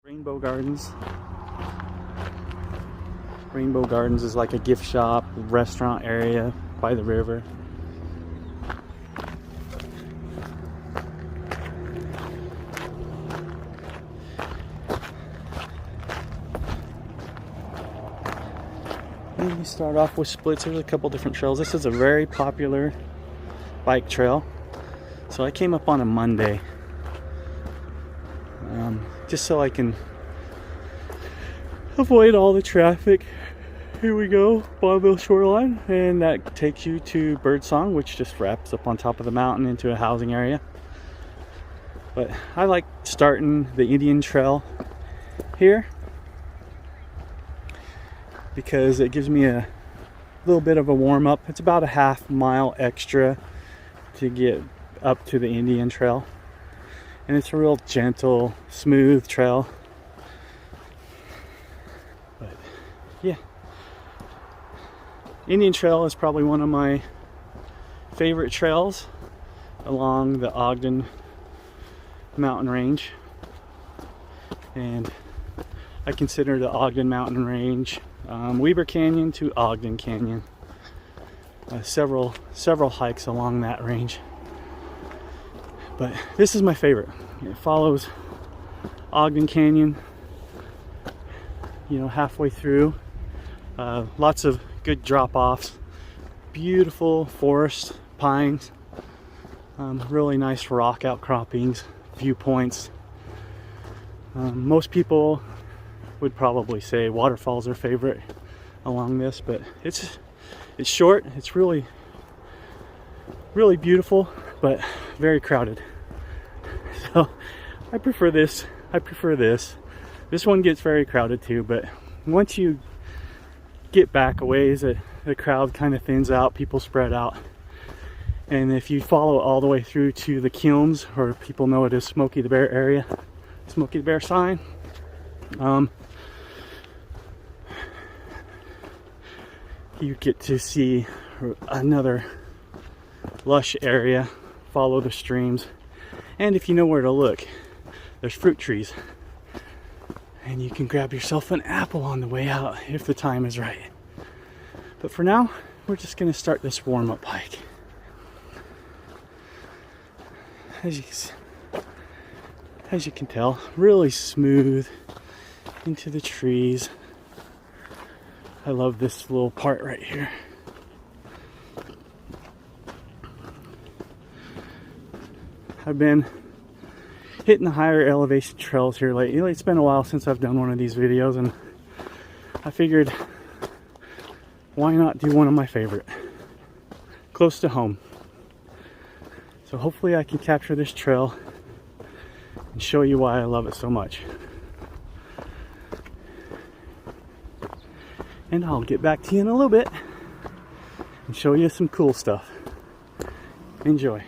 Rainbow Gardens. Rainbow Gardens is like a gift shop, restaurant area by the river. And you start off with splits. There's a couple different trails. This is a very popular bike trail. So I came up on a Monday. Just so I can avoid all the traffic. Here we go, Bonneville Shoreline, and that takes you to Birdsong, which just wraps up on top of the mountain into a housing area. But I like starting the Idian Trail here because it gives me a little bit of a warm-up. It's about a half mile extra to get up to the Idian Trail. And it's a real gentle, smooth trail. But yeah, Idian Trail is probably one of my favorite trails along the Ogden mountain range. And I consider the Ogden mountain range Weber Canyon to Ogden Canyon. Several hikes along that range. But this is my favorite. It follows Ogden Canyon, you know, halfway through. Lots of good drop-offs, beautiful forest, pines, really nice rock outcroppings, viewpoints. Most people would probably say waterfalls are favorite along this, but it's short. It's really beautiful, but very crowded. So I prefer this. This one gets very crowded too, but once you get back a ways, the crowd kind of thins out, people spread out. And if you follow all the way through to the Kilns, or people know it as Smokey the Bear area, Smokey the Bear sign, you get to see another lush area, follow the streams, and if you know where to look, there's fruit trees, and you can grab yourself an apple on the way out if the time is right. But for now, we're just going to start this warm-up hike. As you can tell, really smooth into the trees. I love this little part right here. I've been hitting the higher elevation trails here lately. It's been a while since I've done one of these videos, and I figured why not do one of my favorite, close to home. So hopefully I can capture this trail and show you why I love it so much. And I'll get back to you in a little bit and show you some cool stuff. Enjoy.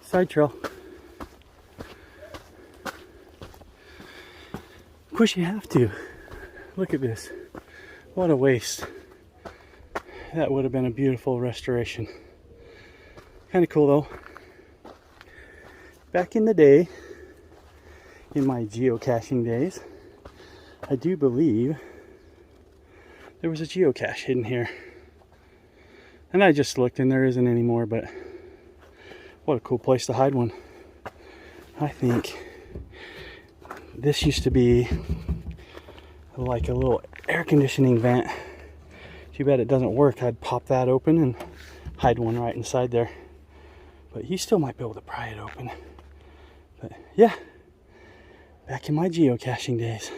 Side trail. Of course you have to. Look at this. What a waste. That would have been a beautiful restoration. Kind of cool though. Back in the day, in my geocaching days, I do believe there was a geocache hidden here. And I just looked and there isn't anymore, but what a cool place to hide one. I think this used to be like a little air conditioning vent. Too bad it doesn't work. I'd pop that open and hide one right inside there. But you still might be able to pry it open. But yeah, back in my geocaching days.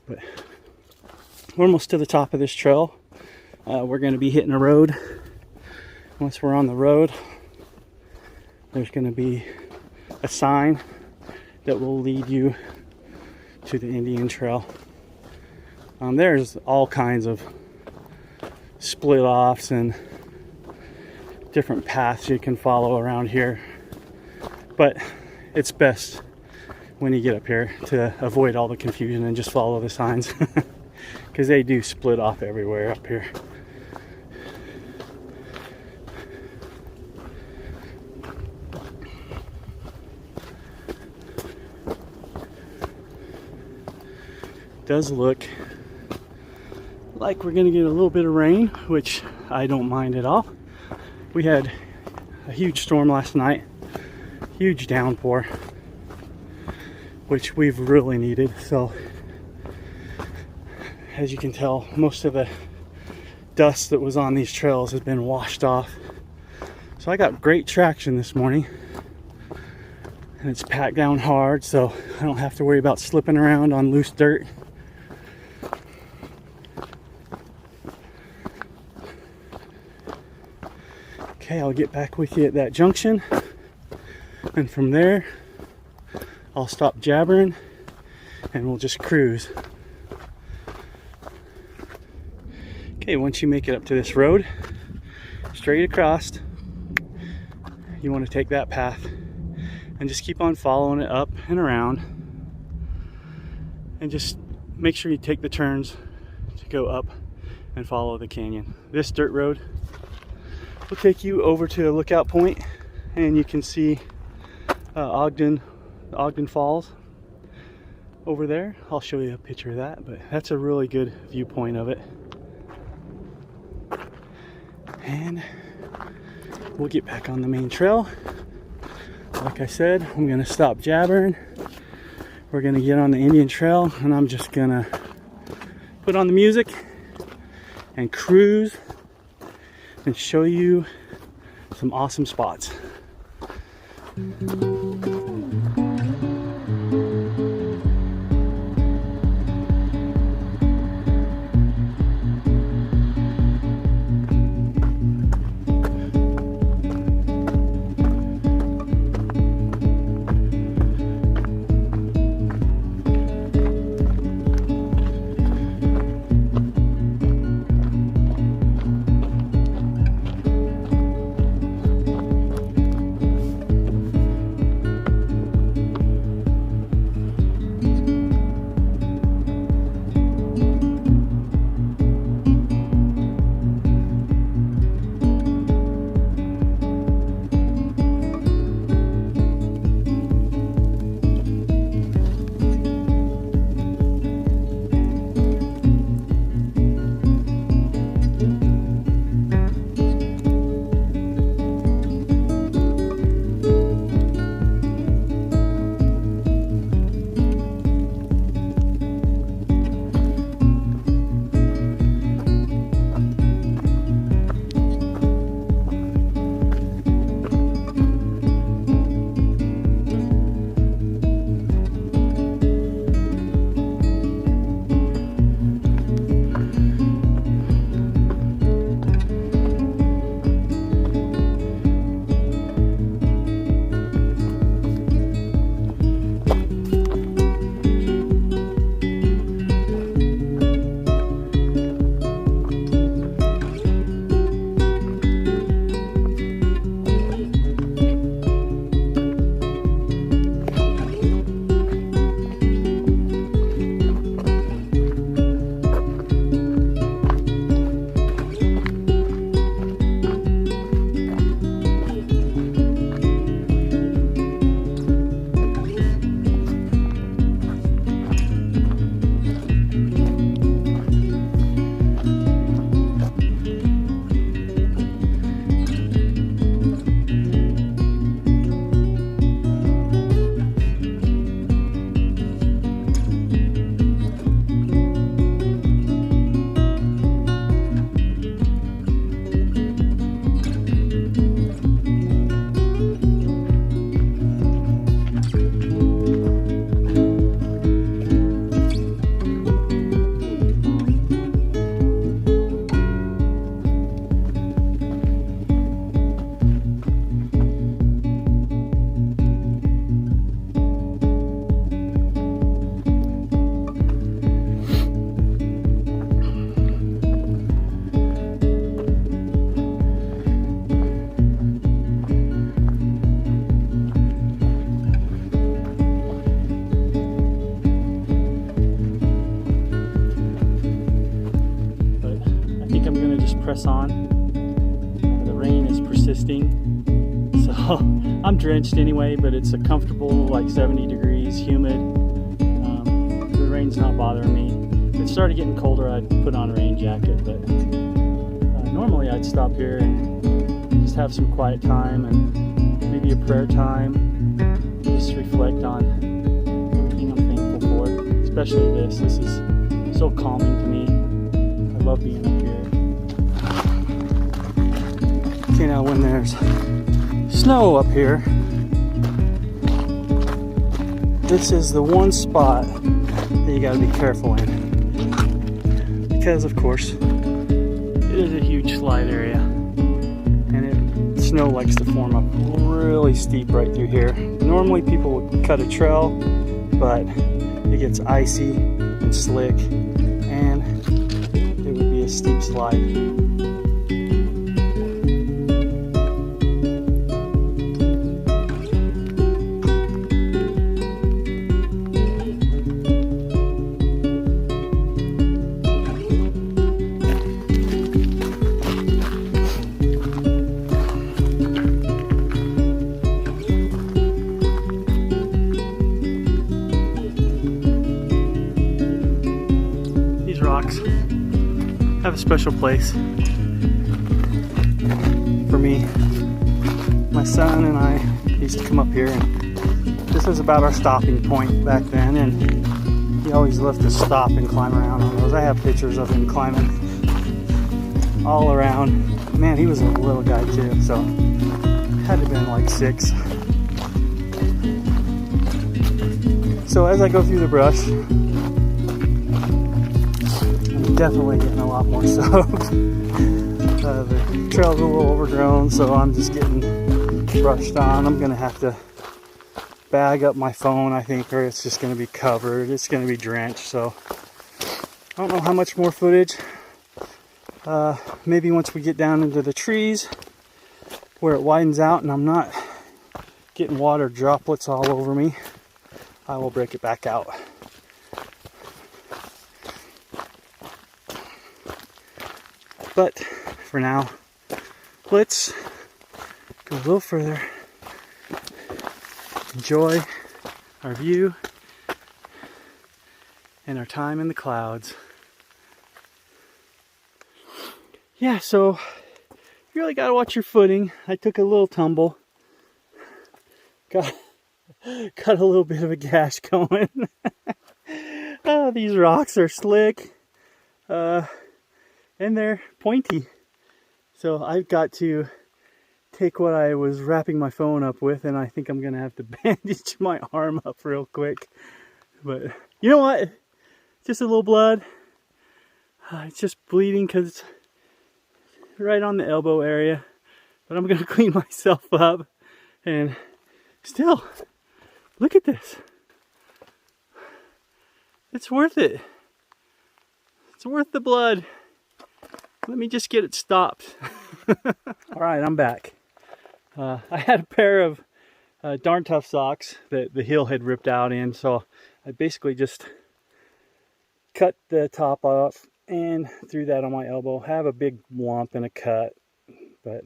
But we're almost to the top of this trail. We're going to be hitting a road. Once we're on the road, there's going to be a sign that will lead you to the Idian Trail. There's all kinds of split offs and different paths you can follow around here, but it's best when you get up here to avoid all the confusion and just follow the signs, because they do split off everywhere up here. Does look like we're gonna get a little bit of rain, which I don't mind at all. We had a huge storm last night, huge downpour, which we've really needed. So as you can tell, most of the dust that was on these trails has been washed off. So I got great traction this morning, and it's packed down hard, so I don't have to worry about slipping around on loose dirt. Okay, I'll get back with you at that junction, and from there I'll stop jabbering and we'll just cruise. Okay, once you make it up to this road, straight across, you want to take that path and just keep on following it up and around, and just make sure you take the turns to go up and follow the canyon. This dirt road will take you over to a lookout point, and you can see Ogden Falls over there. I'll show you a picture of that, but that's a really good viewpoint of it. And we'll get back on the main trail. Like I said, I'm gonna stop jabbering. We're gonna get on the Indian Trail, and I'm just gonna put on the music and cruise and show you some awesome spots. press on. The rain is persisting, so I'm drenched anyway, but it's a comfortable like 70 degrees, humid. The rain's not bothering me. If it started getting colder, I'd put on a rain jacket, but normally I'd stop here and just have some quiet time and maybe a prayer time, just reflect on everything I'm thankful for, especially this. This is so calming to me. I love being up here. Okay, now when there's snow up here, this is the one spot that you gotta be careful in, because of course it is a huge slide area, and snow likes to form up really steep right through here. Normally people would cut a trail, but it gets icy and slick, and it would be a steep slide. Rocks have a special place for me. My son and I used to come up here, and this was about our stopping point back then, and he always loved to stop and climb around on those. I have pictures of him climbing all around. Man, he was a little guy too, so had to have been like 6. So as I go through the brush, definitely getting a lot more soaked. The trail's a little overgrown, so I'm just getting brushed on. I'm gonna have to bag up my phone, I think, or it's just gonna be covered. It's gonna be drenched, so I don't know how much more footage. Maybe once we get down into the trees where it widens out and I'm not getting water droplets all over me, I will break it back out. But for now, let's go a little further, enjoy our view and our time in the clouds. Yeah, so you really got to watch your footing. I took a little tumble, got a little bit of a gash going. Oh, these rocks are slick. And they're pointy, so I've got to take what I was wrapping my phone up with, and I think I'm gonna have to bandage my arm up real quick. But you know what, just a little blood. It's just bleeding because it's right on the elbow area, but I'm gonna clean myself up. And still, look at this, it's worth it. It's worth the blood. Let me just get it stopped. All right, I'm back. I had a pair of darn tough socks that the heel had ripped out in, so I basically just cut the top off and threw that on my elbow. I have a big lump and a cut, but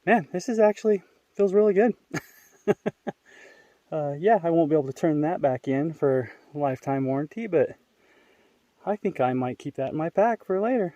man, this is actually feels really good. Yeah, I won't be able to turn that back in for lifetime warranty, but I think I might keep that in my pack for later.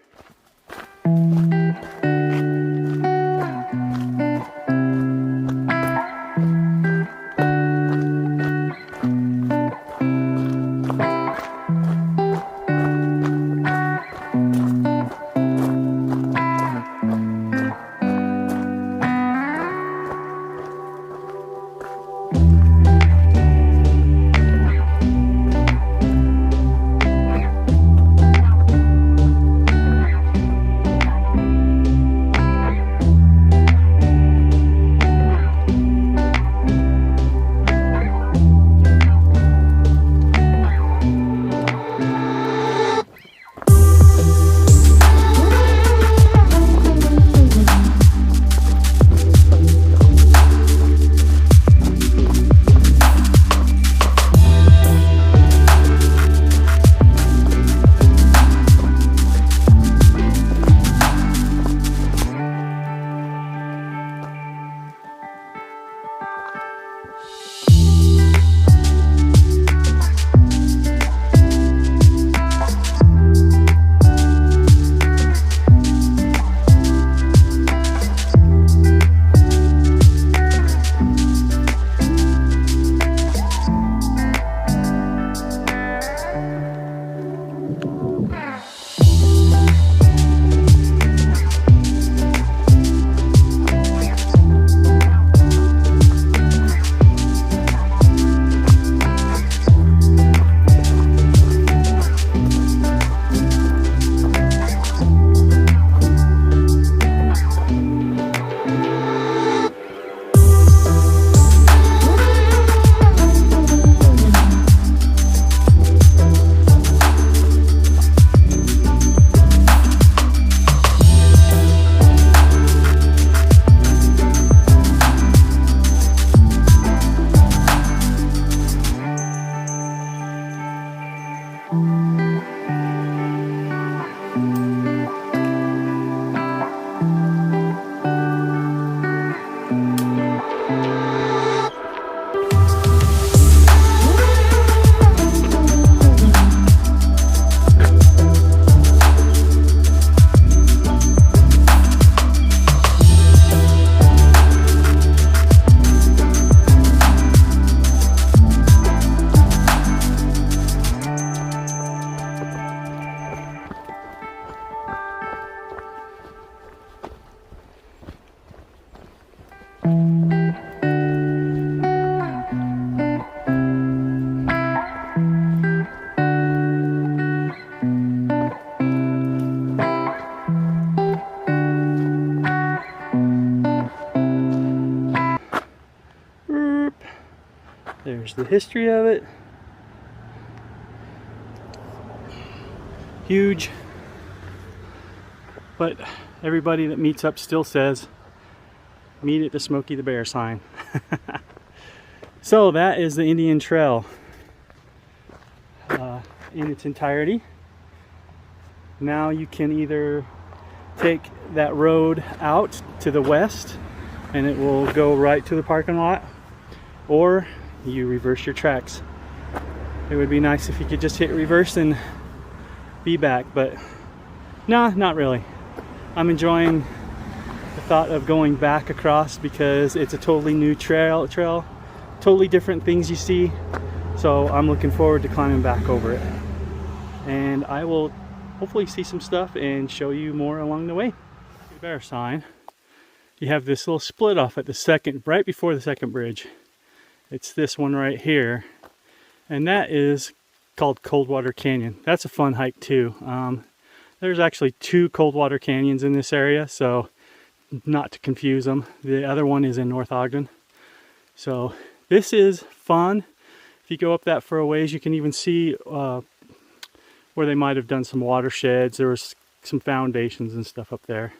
There's the history of it. Huge. But everybody that meets up still says, meet at the Smokey the Bear sign. So that is the Indian Trail in its entirety. Now you can either take that road out to the west and it will go right to the parking lot, or you reverse your tracks. It would be nice if you could just hit reverse and be back, but nah, not really. I'm enjoying the thought of going back across because it's a totally new trail, totally different things you see. So I'm looking forward to climbing back over it. And I will hopefully see some stuff and show you more along the way. Bear sign. You have this little split off at the second, right before the second bridge. It's this one right here. And that is called Coldwater Canyon. That's a fun hike too. There's actually 2 Coldwater Canyons in this area, so not to confuse them. The other one is in North Ogden. So this is fun. If you go up that for a ways, you can even see where they might have done some watersheds. There was some foundations and stuff up there.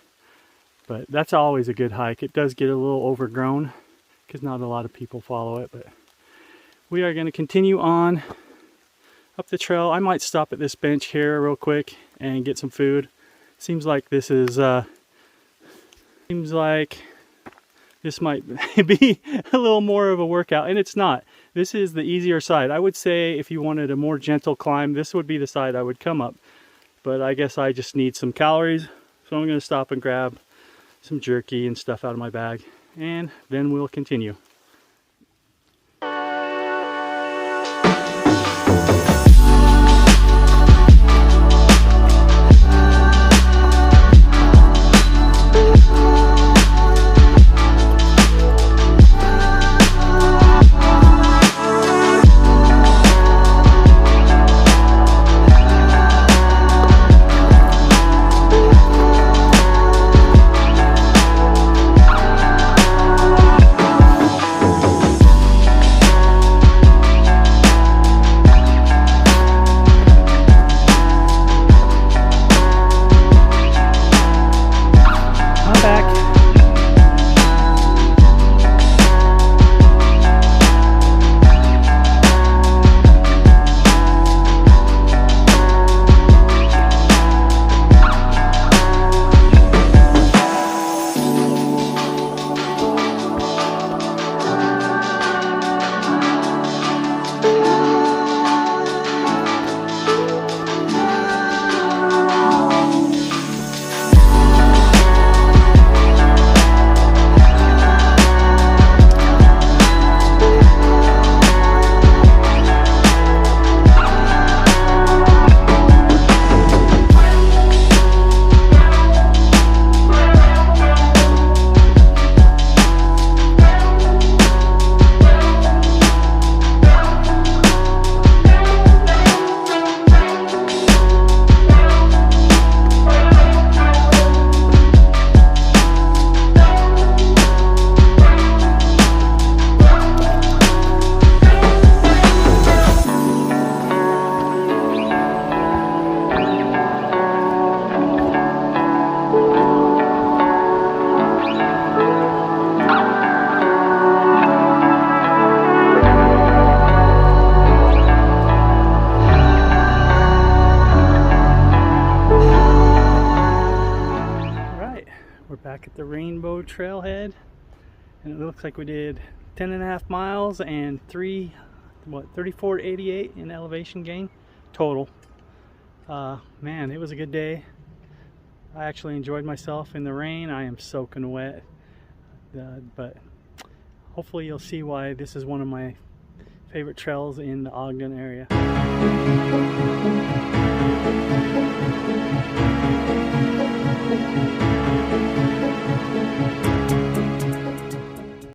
But that's always a good hike. It does get a little overgrown because not a lot of people follow it. But we are going to continue on up the trail. I might stop at this bench here real quick and get some food. Seems like this is this might be a little more of a workout, and it's not. This is the easier side. I would say if you wanted a more gentle climb, this would be the side I would come up. But I guess I just need some calories, so I'm going to stop and grab some jerky and stuff out of my bag, and then we'll continue. At the Rainbow Trailhead, and it looks like we did 10.5 miles and 3488 in elevation gain total. Man, it was a good day. I actually enjoyed myself in the rain. I am soaking wet, but hopefully you'll see why this is one of my favorite trails in the Ogden area.